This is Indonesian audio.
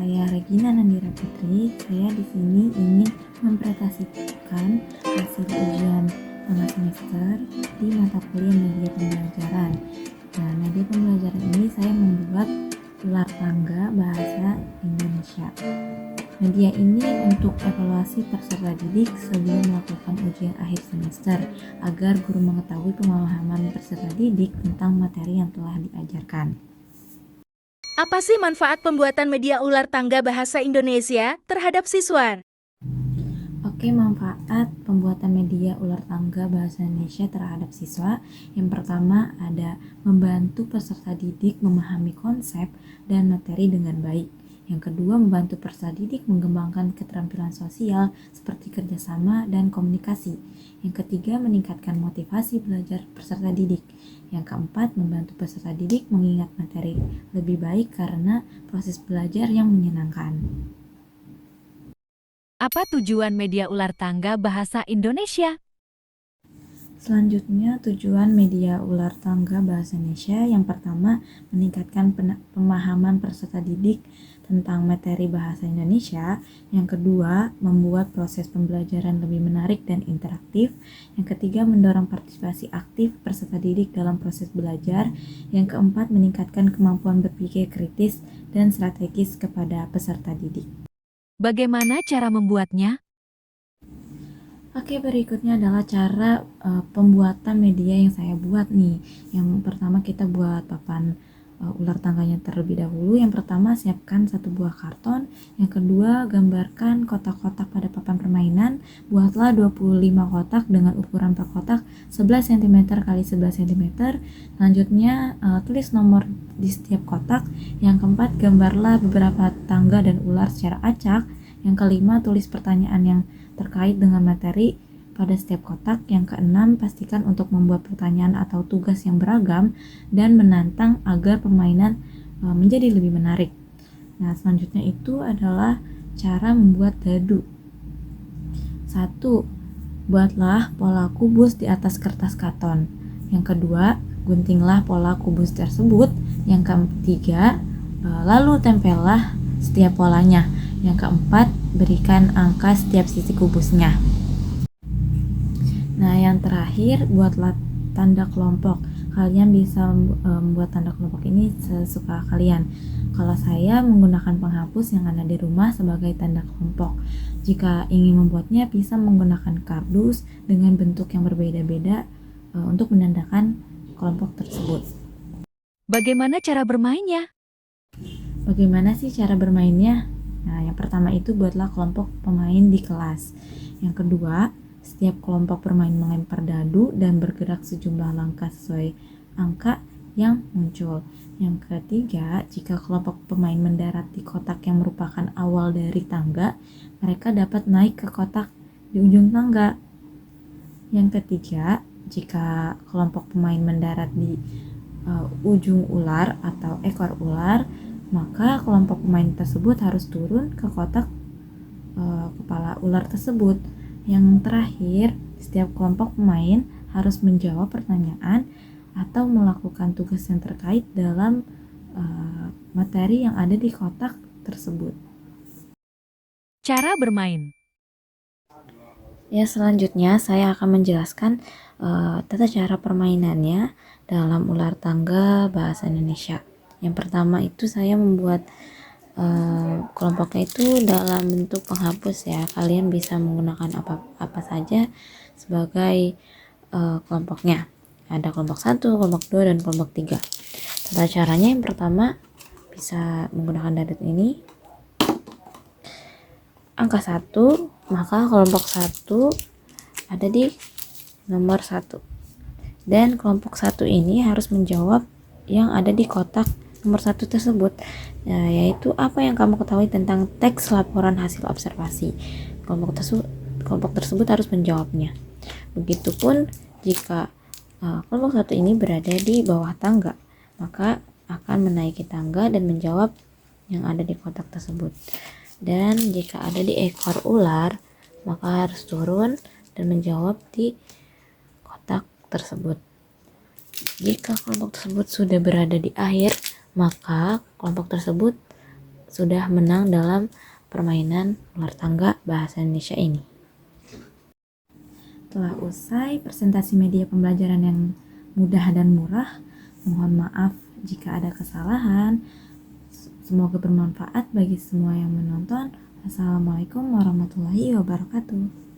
saya Regina Nandira Putri. Saya di sini ingin mempresentasikan hasil ujian tengah semester di mata kuliah media pembelajaran. Nah, media pembelajaran ini saya membuat ular tangga bahasa Indonesia. Media ini untuk evaluasi peserta didik sebelum melakukan ujian akhir semester agar guru mengetahui pemahaman peserta didik tentang materi yang telah diajarkan. Apa sih manfaat pembuatan media ular tangga bahasa Indonesia terhadap siswa? Oke, manfaat pembuatan media ular tangga bahasa Indonesia terhadap siswa. Yang pertama ada membantu peserta didik memahami konsep dan materi dengan baik. Yang kedua, membantu peserta didik mengembangkan keterampilan sosial seperti kerjasama dan komunikasi. Yang ketiga, meningkatkan motivasi belajar peserta didik. Yang keempat, membantu peserta didik mengingat materi lebih baik karena proses belajar yang menyenangkan. Apa tujuan media ular tangga bahasa Indonesia? Selanjutnya, tujuan media ular tangga bahasa Indonesia yang pertama, meningkatkan pemahaman peserta didik tentang materi bahasa Indonesia. Yang kedua, membuat proses pembelajaran lebih menarik dan interaktif. Yang ketiga, mendorong partisipasi aktif peserta didik dalam proses belajar. Yang keempat, meningkatkan kemampuan berpikir kritis dan strategis kepada peserta didik. Bagaimana cara membuatnya? Oke, berikutnya adalah cara pembuatan media yang saya buat nih. Yang pertama kita buat papan ular tangganya terlebih dahulu. Yang pertama siapkan satu buah karton. Yang kedua gambarkan kotak-kotak pada papan permainan. Buatlah 25 kotak dengan ukuran per kotak 11 cm x 11 cm. Selanjutnya tulis nomor di setiap kotak. Yang keempat gambarlah beberapa tangga dan ular secara acak. Yang kelima tulis pertanyaan yang terkait dengan materi pada setiap kotak. Yang keenam, pastikan untuk membuat pertanyaan atau tugas yang beragam dan menantang agar permainan menjadi lebih menarik. Nah, selanjutnya itu adalah cara membuat dadu. 1. Buatlah pola kubus di atas kertas karton. Yang kedua, guntinglah pola kubus tersebut. Yang ketiga, lalu tempellah setiap polanya. Yang keempat, berikan angka setiap sisi kubusnya. Nah, yang terakhir, buatlah tanda kelompok. Kalian bisa membuat tanda kelompok ini sesuka kalian. Kalau saya menggunakan penghapus yang ada di rumah sebagai tanda kelompok. Jika ingin membuatnya, bisa menggunakan kardus dengan bentuk yang berbeda-beda untuk menandakan kelompok tersebut. Bagaimana cara bermainnya? Bagaimana sih cara bermainnya? Nah, yang pertama itu buatlah kelompok pemain di kelas. Yang kedua, setiap kelompok bermain melempar dadu dan bergerak sejumlah langkah sesuai angka yang muncul. Yang ketiga, jika kelompok pemain mendarat di kotak yang merupakan awal dari tangga, mereka dapat naik ke kotak di ujung tangga. Yang ketiga, jika kelompok pemain mendarat di ujung ular atau ekor ular, maka kelompok pemain tersebut harus turun ke kotak kepala ular tersebut. Yang terakhir, setiap kelompok pemain harus menjawab pertanyaan atau melakukan tugas yang terkait dalam materi yang ada di kotak tersebut. Cara bermain. Ya, selanjutnya saya akan menjelaskan tata cara permainannya dalam ular tangga bahasa Indonesia. Yang pertama itu saya membuat kelompoknya itu dalam bentuk penghapus ya. Kalian bisa menggunakan apa saja sebagai kelompoknya. Ada kelompok 1, kelompok 2, dan kelompok 3. Tata caranya yang pertama bisa menggunakan dadu ini. Angka 1, maka kelompok 1 ada di nomor 1. Dan kelompok 1 ini harus menjawab yang ada di kotak nomor 1 tersebut, yaitu apa yang kamu ketahui tentang teks laporan hasil observasi. Kelompok tersebut harus menjawabnya. Begitupun jika kelompok 1 ini berada di bawah tangga, maka akan menaiki tangga dan menjawab yang ada di kotak tersebut. Dan jika ada di ekor ular, maka harus turun dan menjawab di kotak tersebut. Jika kelompok tersebut sudah berada di akhir, maka kelompok tersebut sudah menang dalam permainan ular tangga bahasa Indonesia ini. Telah usai presentasi media pembelajaran yang mudah dan murah. Mohon maaf jika ada kesalahan. Semoga bermanfaat bagi semua yang menonton. Assalamualaikum warahmatullahi wabarakatuh.